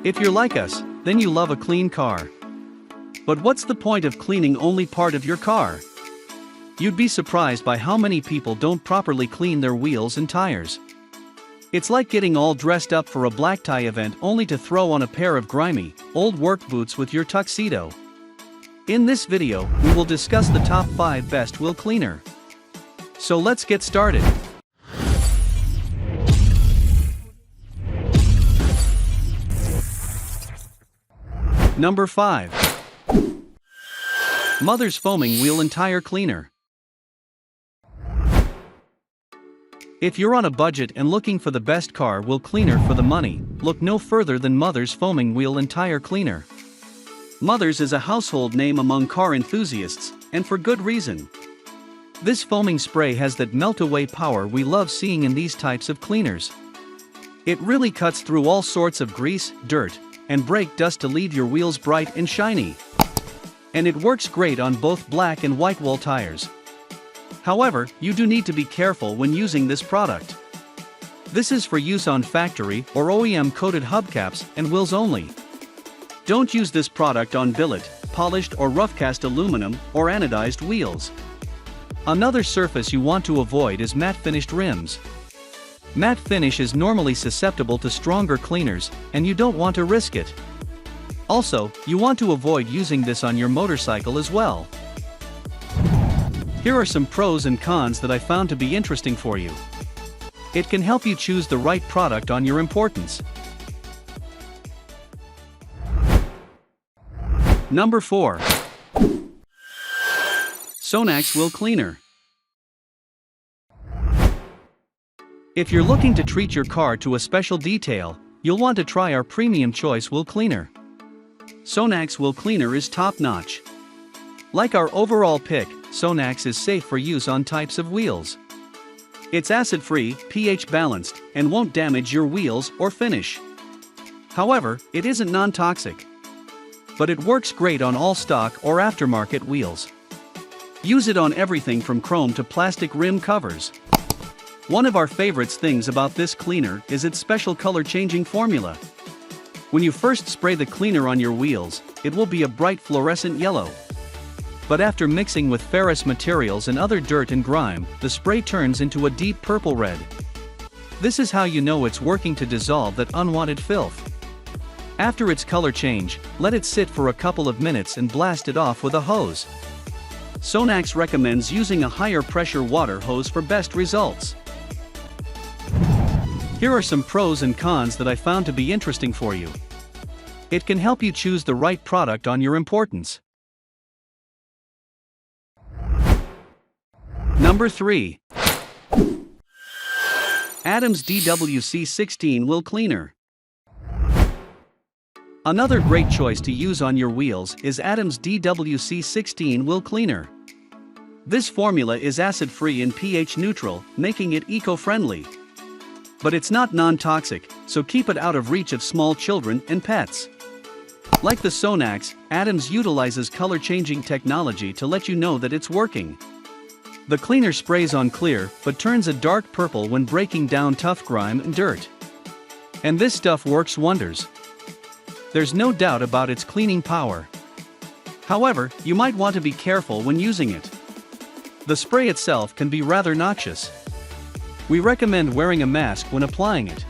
If you're like us, then you love a clean car. But what's the point of cleaning only part of your car? You'd be surprised by how many people don't properly clean their wheels and tires. It's like getting all dressed up for a black tie event only to throw on a pair of grimy, old work boots with your tuxedo. In this video, we will discuss the top 5 best wheel cleaner. So let's get started. Number 5. Mother's Foaming Wheel and Tire Cleaner. If you're on a budget and looking for the best car wheel cleaner for the money, look no further than Mother's Foaming Wheel and Tire Cleaner. Mother's is a household name among car enthusiasts, and for good reason. This foaming spray has that melt-away power we love seeing in these types of cleaners. It really cuts through all sorts of grease, dirt, and brake dust to leave your wheels bright and shiny. And it works great on both black and white wall tires. However, you do need to be careful when using this product. This is for use on factory or OEM-coated hubcaps and wheels only. Don't use this product on billet, polished or rough-cast aluminum or anodized wheels. Another surface you want to avoid is matte-finished rims. Matte finish is normally susceptible to stronger cleaners, and you don't want to risk it. Also, you want to avoid using this on your motorcycle as well. Here are some pros and cons that I found to be interesting for you. It can help you choose the right product on your importance. Number 4. Sonax Wheel Cleaner. If you're looking to treat your car to a special detail, you'll want to try our premium choice wheel cleaner. Sonax Wheel Cleaner is top-notch. Like our overall pick, Sonax is safe for use on types of wheels. It's acid-free, pH-balanced, and won't damage your wheels or finish. However, it isn't non-toxic. But it works great on all stock or aftermarket wheels. Use it on everything from chrome to plastic rim covers. One of our favorite things about this cleaner is its special color-changing formula. When you first spray the cleaner on your wheels, it will be a bright fluorescent yellow. But after mixing with ferrous materials and other dirt and grime, the spray turns into a deep purple red. This is how you know it's working to dissolve that unwanted filth. After its color change, let it sit for a couple of minutes and blast it off with a hose. Sonax recommends using a higher pressure water hose for best results. Here are some pros and cons that I found to be interesting for you. It can help you choose the right product on your importance. Number 3. Adams DWC16 Wheel Cleaner. Another great choice to use on your wheels is Adams DWC16 Wheel Cleaner. This formula is acid-free and pH-neutral, making it eco-friendly. But it's not non-toxic, so keep it out of reach of small children and pets. Like the Sonax, Adams utilizes color-changing technology to let you know that it's working. The cleaner sprays on clear, but turns a dark purple when breaking down tough grime and dirt. And this stuff works wonders. There's no doubt about its cleaning power. However, you might want to be careful when using it. The spray itself can be rather noxious. We recommend wearing a mask when applying it.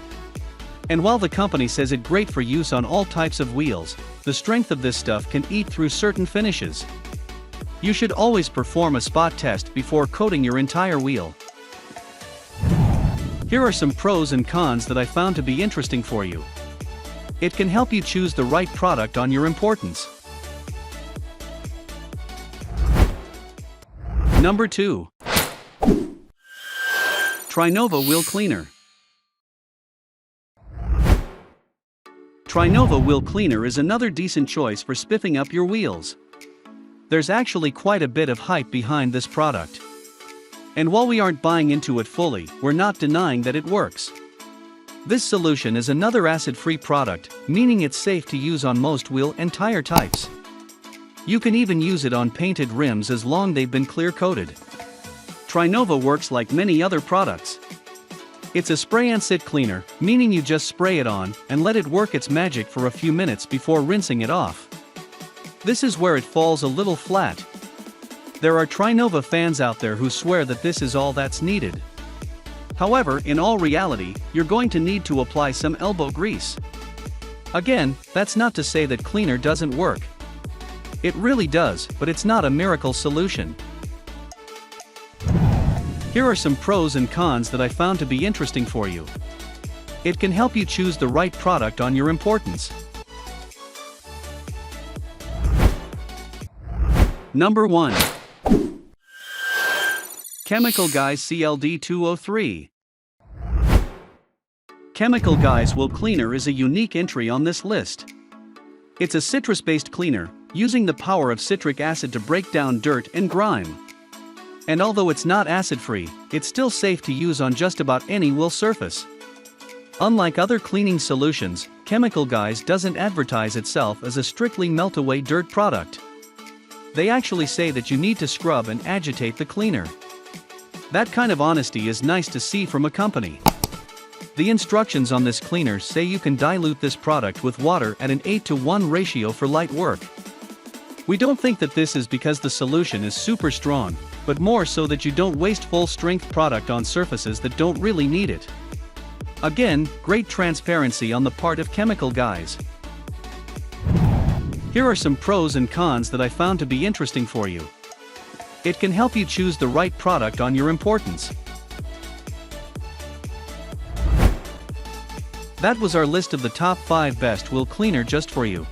And while the company says it's great for use on all types of wheels, the strength of this stuff can eat through certain finishes. You should always perform a spot test before coating your entire wheel. Here are some pros and cons that I found to be interesting for you. It can help you choose the right product on your importance. Number 2. Trinova Wheel Cleaner. Trinova Wheel Cleaner is another decent choice for spiffing up your wheels. There's actually quite a bit of hype behind this product. And while we aren't buying into it fully, we're not denying that it works. This solution is another acid-free product, meaning it's safe to use on most wheel and tire types. You can even use it on painted rims as long as they've been clear-coated. Trinova works like many other products. It's a spray and sit cleaner, meaning you just spray it on and let it work its magic for a few minutes before rinsing it off. This is where it falls a little flat. There are Trinova fans out there who swear that this is all that's needed. However, in all reality, you're going to need to apply some elbow grease. Again, that's not to say that cleaner doesn't work. It really does, but it's not a miracle solution. Here are some pros and cons that I found to be interesting for you. It can help you choose the right product on your importance. Number 1. Chemical Guys CLD 203. Chemical Guys Will Cleaner is a unique entry on this list. It's a citrus-based cleaner, using the power of citric acid to break down dirt and grime. And although it's not acid-free, it's still safe to use on just about any wool surface. Unlike other cleaning solutions, Chemical Guys doesn't advertise itself as a strictly melt-away dirt product. They actually say that you need to scrub and agitate the cleaner. That kind of honesty is nice to see from a company. The instructions on this cleaner say you can dilute this product with water at an 8:1 ratio for light work. We don't think that this is because the solution is super strong, but more so that you don't waste full-strength product on surfaces that don't really need it. Again, great transparency on the part of Chemical Guys. Here are some pros and cons that I found to be interesting for you. It can help you choose the right product on your importance. That was our list of the top 5 best wool cleaner just for you.